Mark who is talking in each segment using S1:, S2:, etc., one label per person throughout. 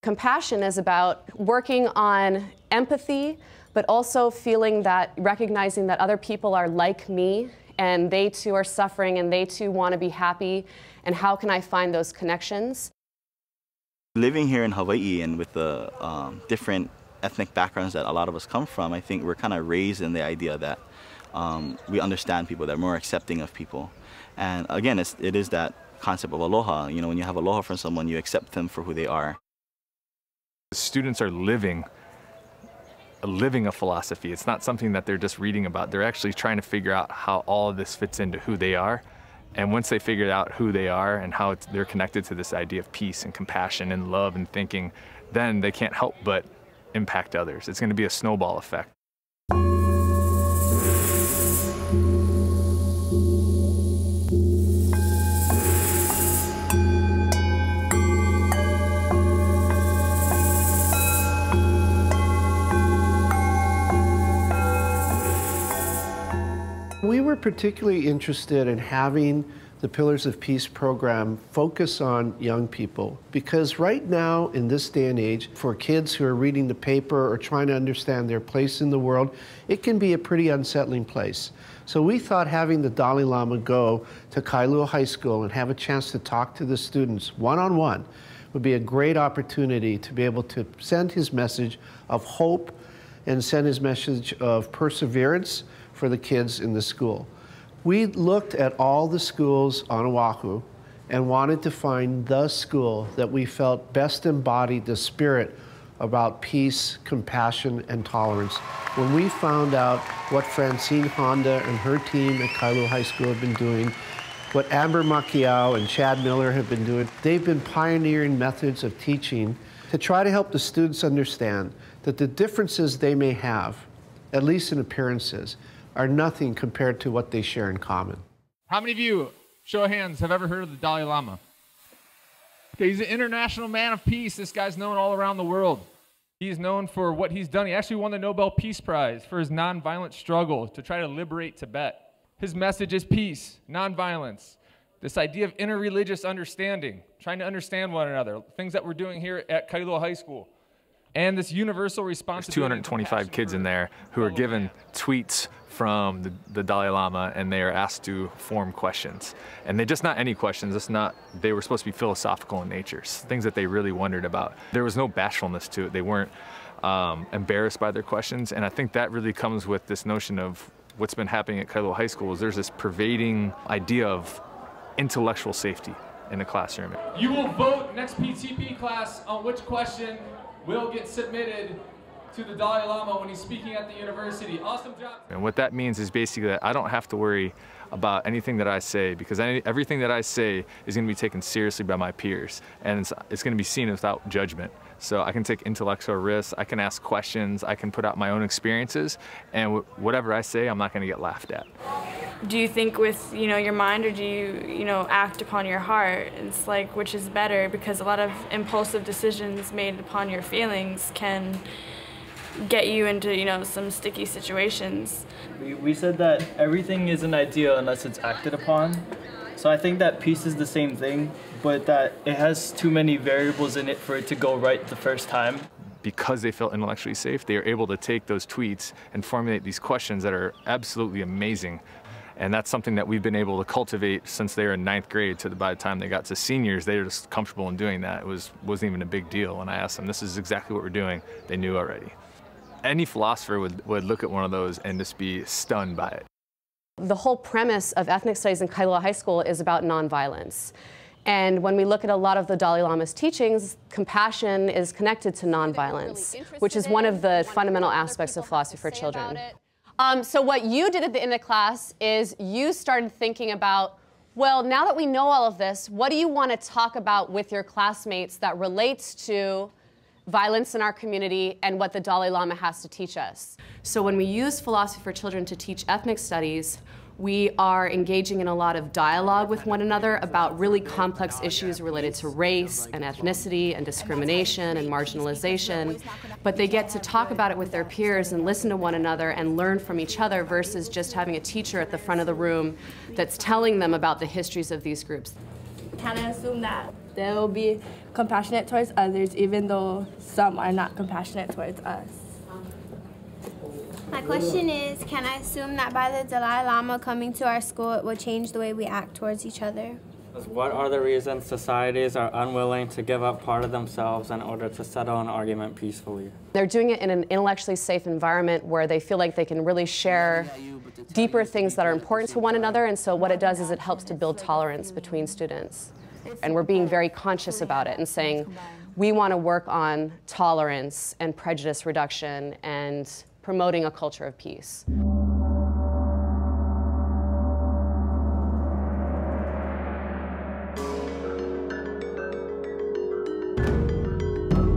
S1: Compassion is about working on empathy, but also recognizing that other people are like me, and they too are suffering, and they too want to be happy, and how can I find those connections?
S2: Living here in Hawaii and with the different ethnic backgrounds that a lot of us come from, I think we're kind of raised in the idea that we understand people, that we're more accepting of people. And again, it is that concept of aloha. You know, when you have aloha from someone, you accept them for who they are.
S3: Students are living a philosophy. It's not something that they're just reading about. They're actually trying to figure out how all of this fits into who they are. And once they figure out who they are and how they're connected to this idea of peace and compassion and love and thinking, then they can't help but impact others. It's going to be a snowball effect.
S4: We were particularly interested in having the Pillars of Peace program focus on young people, because right now in this day and age, for kids who are reading the paper or trying to understand their place in the world, it can be a pretty unsettling place. So we thought having the Dalai Lama go to Kailua High School and have a chance to talk to the students one-on-one would be a great opportunity to be able to send his message of hope and send his message of perseverance for the kids in the school. We looked at all the schools on Oahu and wanted to find the school that we felt best embodied the spirit about peace, compassion, and tolerance. When we found out what Francine Honda and her team at Kailua High School have been doing, what Amber Macchiao and Chad Miller have been doing, they've been pioneering methods of teaching to try to help the students understand that the differences they may have, at least in appearances, are nothing compared to what they share in common.
S5: How many of you, show of hands, have ever heard of the Dalai Lama? Okay, he's an international man of peace. This guy's known all around the world. He's known for what he's done. He actually won the Nobel Peace Prize for his nonviolent struggle to try to liberate Tibet. His message is peace, nonviolence, this idea of interreligious understanding, trying to understand one another, things that we're doing here at Kailua High School. And this universal responsibility.
S3: There's 225 kids in there who are given tweets from the Dalai Lama, and they are asked to form questions. And they're just not any questions. They were supposed to be philosophical in nature, things that they really wondered about. There was no bashfulness to it. They weren't embarrassed by their questions. And I think that really comes with this notion of what's been happening at Kailua High School is there's this pervading idea of intellectual safety in the classroom.
S5: You will vote next PTP class on which question will get submitted to the Dalai Lama when he's speaking at the university. Awesome job.
S3: And what that means is basically that I don't have to worry about anything that I say, because everything that I say is going to be taken seriously by my peers, and it's going to be seen without judgment. So I can take intellectual risks, I can ask questions, I can put out my own experiences, and whatever I say, I'm not going to get laughed at.
S6: Do you think with your mind, or do you act upon your heart? It's like, which is better? Because a lot of impulsive decisions made upon your feelings can get you into some sticky situations.
S7: We said that everything is an idea unless it's acted upon. So I think that peace is the same thing, but that it has too many variables in it for it to go right the first time.
S3: Because they felt intellectually safe, they are able to take those tweets and formulate these questions that are absolutely amazing. And that's something that we've been able to cultivate since they were in 9th grade to by the time they got to seniors. They were just comfortable in doing that. It wasn't even a big deal. When I asked them, this is exactly what we're doing, they knew already. Any philosopher would look at one of those and just be stunned by it.
S1: The whole premise of ethnic studies in Kailua High School is about nonviolence. And when we look at a lot of the Dalai Lama's teachings, compassion is connected to nonviolence, which is one of the fundamental aspects of philosophy for children. So what you did at the end of class is you started thinking about, well, now that we know all of this, what do you want to talk about with your classmates that relates to violence in our community and what the Dalai Lama has to teach us? So when we use philosophy for children to teach ethnic studies, we are engaging in a lot of dialogue with one another about really complex issues related to race and ethnicity and discrimination and marginalization. But they get to talk about it with their peers and listen to one another and learn from each other versus just having a teacher at the front of the room that's telling them about the histories of these groups.
S8: Kind of assume that they will be compassionate towards others, even though some are not compassionate towards us.
S9: My question is, can I assume that by the Dalai Lama coming to our school, it will change the way we act towards each other?
S10: What are the reasons societies are unwilling to give up part of themselves in order to settle an argument peacefully?
S1: They're doing it in an intellectually safe environment where they feel like they can really share deeper things that are important to one another, and so what it does is it helps to build tolerance between students. And we're being very conscious about it and saying, we want to work on tolerance and prejudice reduction and promoting a culture of peace.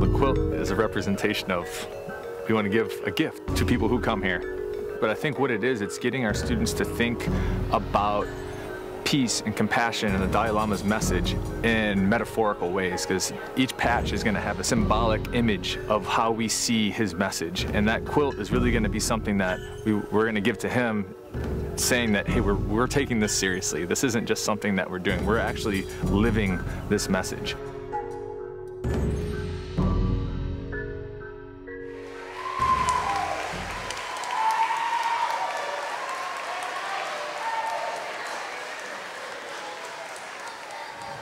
S3: The quilt is a representation of, we want to give a gift to people who come here. But I think what it is, it's getting our students to think about peace and compassion and the Dalai Lama's message in metaphorical ways, because each patch is going to have a symbolic image of how we see his message. And that quilt is really going to be something that we're going to give to him, saying that, hey, we're taking this seriously. This isn't just something that we're doing. We're actually living this message.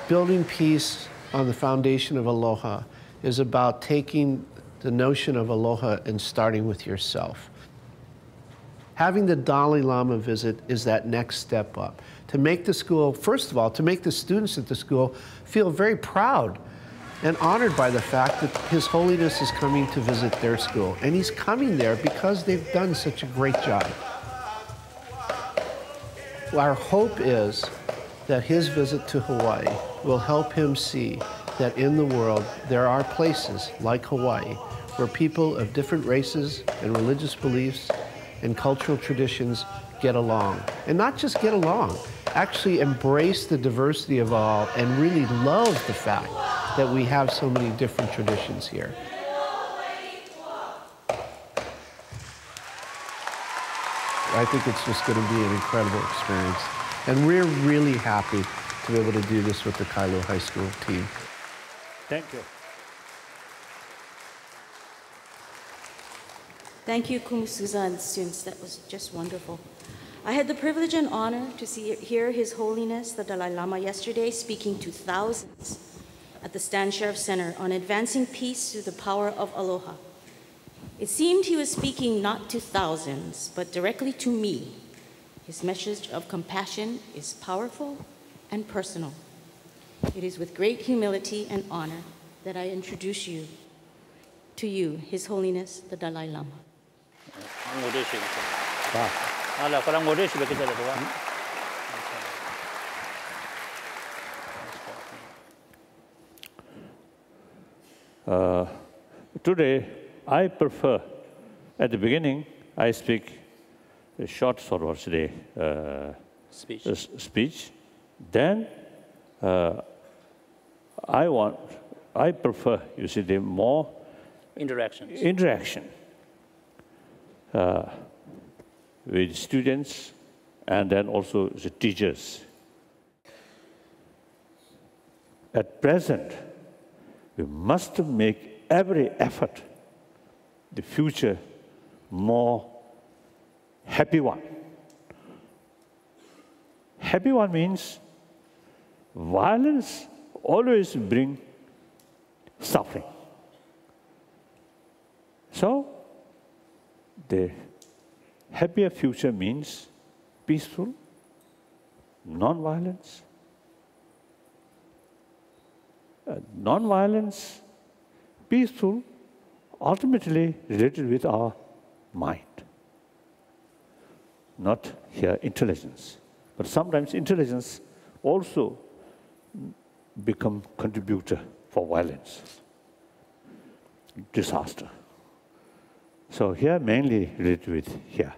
S4: Building peace on the foundation of aloha is about taking the notion of aloha and starting with yourself. Having the Dalai Lama visit is that next step up. To make the school, first of all, to make the students at the school feel very proud and honored by the fact that His Holiness is coming to visit their school. And he's coming there because they've done such a great job. Our hope is that his visit to Hawaii will help him see that in the world there are places like Hawaii where people of different races and religious beliefs and cultural traditions get along. And not just get along, actually embrace the diversity of all and really love the fact that we have so many different traditions here. I think it's just going to be an incredible experience. And we're really happy to be able to do this with the Kailua High School team.
S11: Thank you.
S12: Thank you, Kumusuza and students. That was just wonderful. I had the privilege and honor to hear His Holiness, the Dalai Lama, yesterday speaking to thousands at the Stan Sheriff Center on advancing peace through the power of aloha. It seemed he was speaking not to thousands, but directly to me. His message of compassion is powerful and personal. It is with great humility and honor that I introduce you to His Holiness, the Dalai Lama.
S11: Today, I prefer, at the beginning, I speak a short sort of today speech. Then I prefer, you see, the more interaction with students and then also the teachers. At present, we must make every effort, the future more happy one. Happy one means violence always brings suffering. So, the happier future means peaceful, non-violence. Non-violence, peaceful, ultimately related with our mind. Not here intelligence. But sometimes intelligence also become contributor for violence, disaster. So here mainly related with here,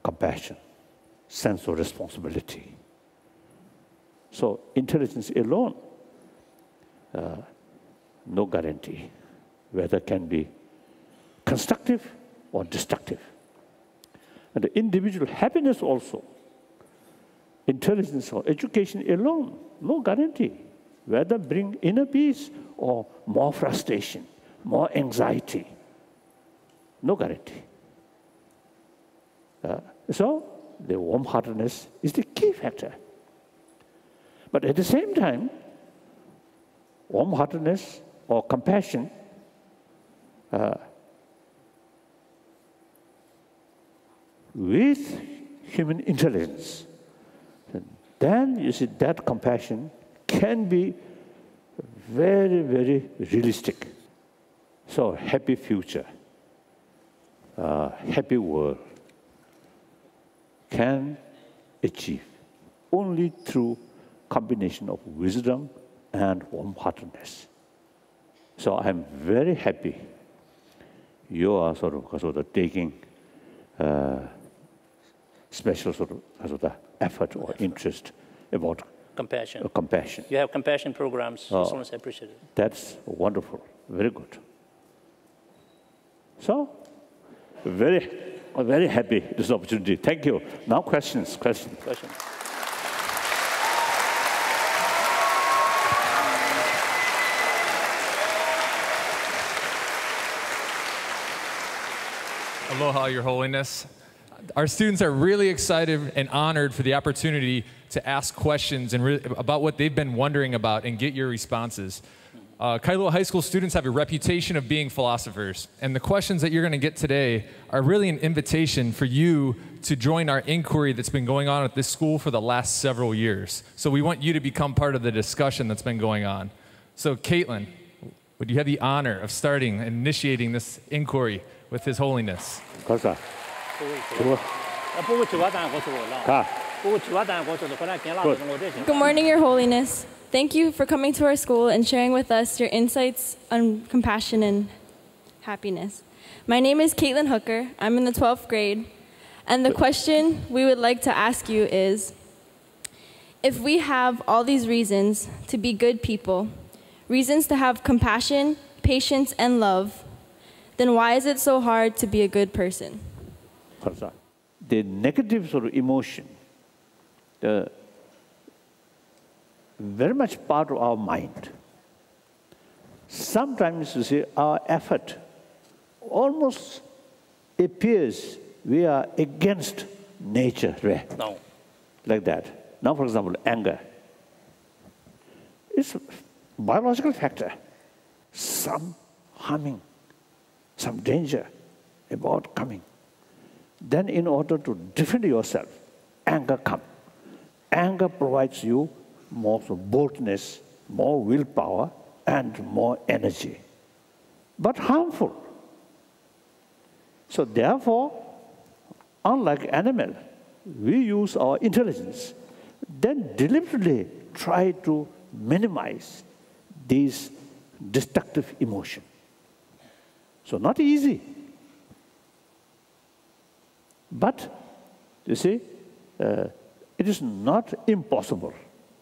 S11: compassion, sense of responsibility. So intelligence alone, no guarantee whether it can be constructive or destructive. And the individual happiness also, intelligence or education alone, no guarantee whether bring inner peace or more frustration, more anxiety. No guarantee. So the warm-heartedness is the key factor. But at the same time, warm-heartedness or compassion with human intelligence, then you see that compassion can be very, very realistic. So happy future, happy world can achieve only through combination of wisdom and warm-heartedness. So I'm very happy you are sort of taking special sort of effort or interest about
S13: compassion.
S11: Compassion.
S13: You have compassion programs. As long as I appreciate it.
S11: That's wonderful. Very good. So, very happy this opportunity. Thank you. Now questions. Questions.
S5: Aloha, Your Holiness. Our students are really excited and honored for the opportunity to ask questions and about what they've been wondering about and get your responses. Kailua High School students have a reputation of being philosophers, and the questions that you're going to get today are really an invitation for you to join our inquiry that's been going on at this school for the last several years. So we want you to become part of the discussion that's been going on. So Caitlin, would you have the honor of starting and initiating this inquiry with His Holiness?
S8: Good morning, Your Holiness. Thank you for coming to our school and sharing with us your insights on compassion and happiness. My name is Caitlin Hooker. I'm in the 12th grade. And the question we would like to ask you is, if we have all these reasons to be good people, reasons to have compassion, patience, and love, then why is it so hard to be a good person?
S11: The negative sort of emotion, very much part of our mind. Sometimes you see our effort almost appears we are against nature, right?
S13: No.
S11: Like that. Now, for example, anger. It's a biological factor. Some harming, some danger about coming. Then in order to defend yourself, anger comes. Anger provides you more boldness, more willpower, and more energy. But harmful. So therefore, unlike animal, we use our intelligence, then deliberately try to minimize these destructive emotions. So not easy. But, you see, it is not impossible,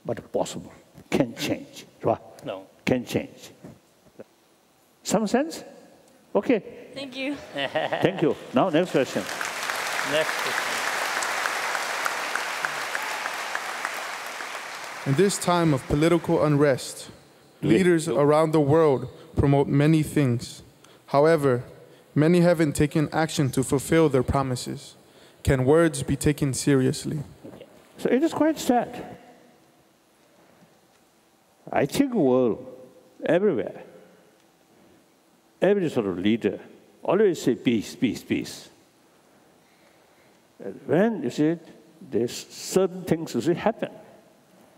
S11: but possible. Can change. Right?
S13: No.
S11: Can change. Some sense? Okay.
S8: Thank you.
S11: Thank you. Now, next question.
S13: Next question.
S14: In this time of political unrest, leaders around the world promote many things. However, many haven't taken action to fulfill their promises. Can words be taken seriously?
S11: So it is quite sad. I think world, everywhere, every sort of leader always say peace, peace, peace. And when you see there's certain things you see happen,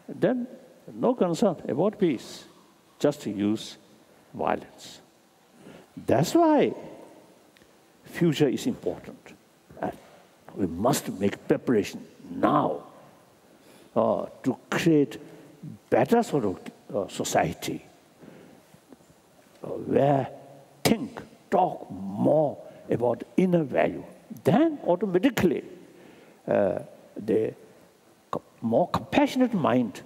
S11: then no concern about peace, just to use violence. That's why future is important. And we must make preparation now to create better sort of society where think, talk more about inner value. Then automatically the more compassionate mind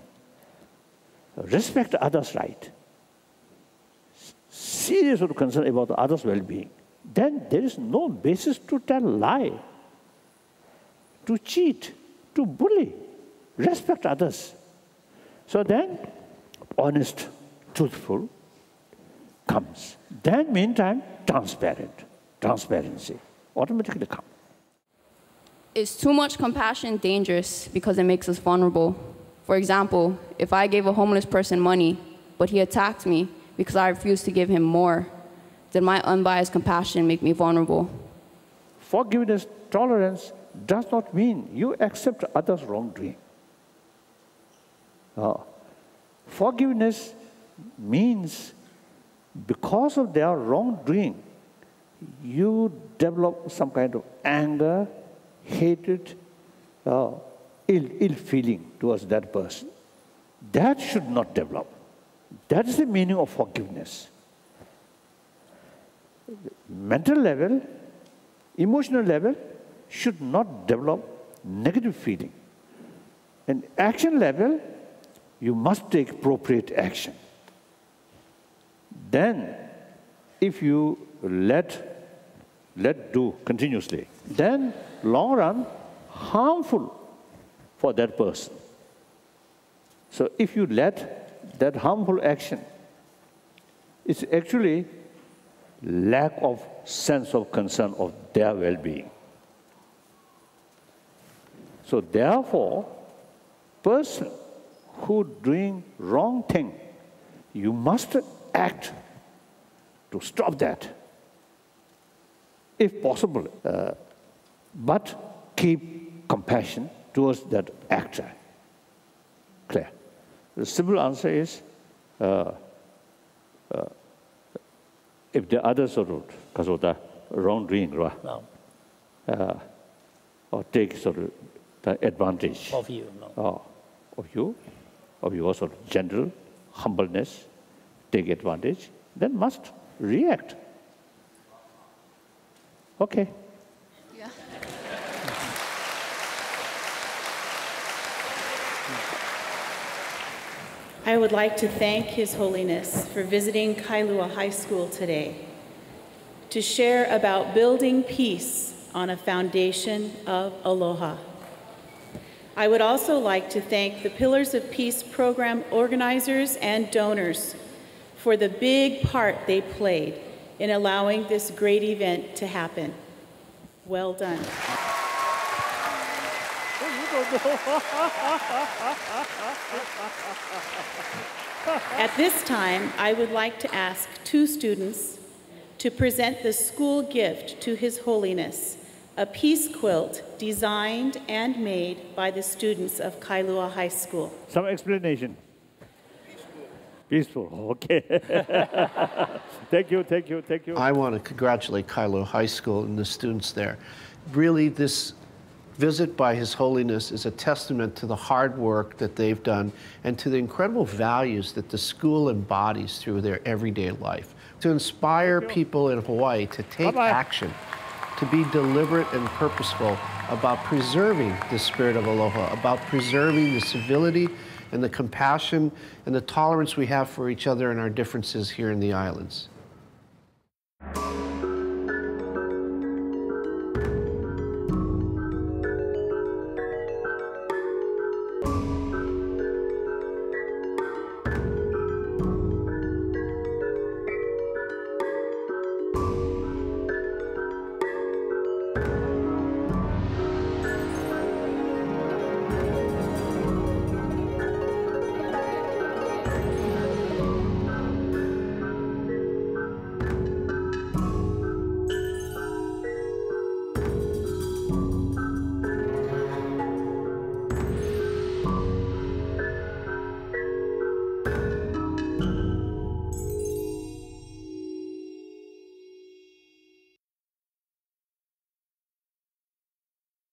S11: respect others' right, serious sort of concern about the others' well-being. Then there is no basis to tell lie, to cheat, to bully. Respect others. So then, honest, truthful comes. Then meantime, transparency automatically comes.
S15: Is too much compassion dangerous because it makes us vulnerable? For example, if I gave a homeless person money, but he attacked me because I refused to give him more, then my unbiased compassion make me vulnerable.
S11: Forgiveness, tolerance does not mean you accept others' wrongdoing. Forgiveness means because of their wrongdoing, you develop some kind of anger, hatred, ill feeling towards that person. That should not develop. That is the meaning of forgiveness. Mental level, emotional level should not develop negative feeling. And action level, you must take appropriate action. Then, if you let do continuously, then long run, harmful for that person. So if you let that harmful action, it's actually lack of sense of concern of their well-being. So therefore, person who doing wrong thing, you must act to stop that, if possible, but keep compassion towards that actor. Clear? The simple answer is, if the others sort of, because of the wrongdoing, right? Or take sort of the advantage
S13: of you, no.
S11: of your sort of general humbleness, take advantage, then must react. Okay.
S15: Yeah.
S16: I would like to thank His Holiness for visiting Kailua High School today to share about building peace on a foundation of aloha. I would also like to thank the Pillars of Peace program organizers and donors for the big part they played in allowing this great event to happen. Well done. At this time, I would like to ask two students to present the school gift to His Holiness, a peace quilt designed and made by the students of Kailua High School.
S11: Some explanation. Peaceful, okay. Thank you, thank you, thank you.
S4: I want to congratulate Kailua High School and the students there. Really, this visit by His Holiness is a testament to the hard work that they've done and to the incredible values that the school embodies through their everyday life. To inspire people in Hawaii to take action, to be deliberate and purposeful about preserving the spirit of aloha, about preserving the civility and the compassion and the tolerance we have for each other and our differences here in the islands.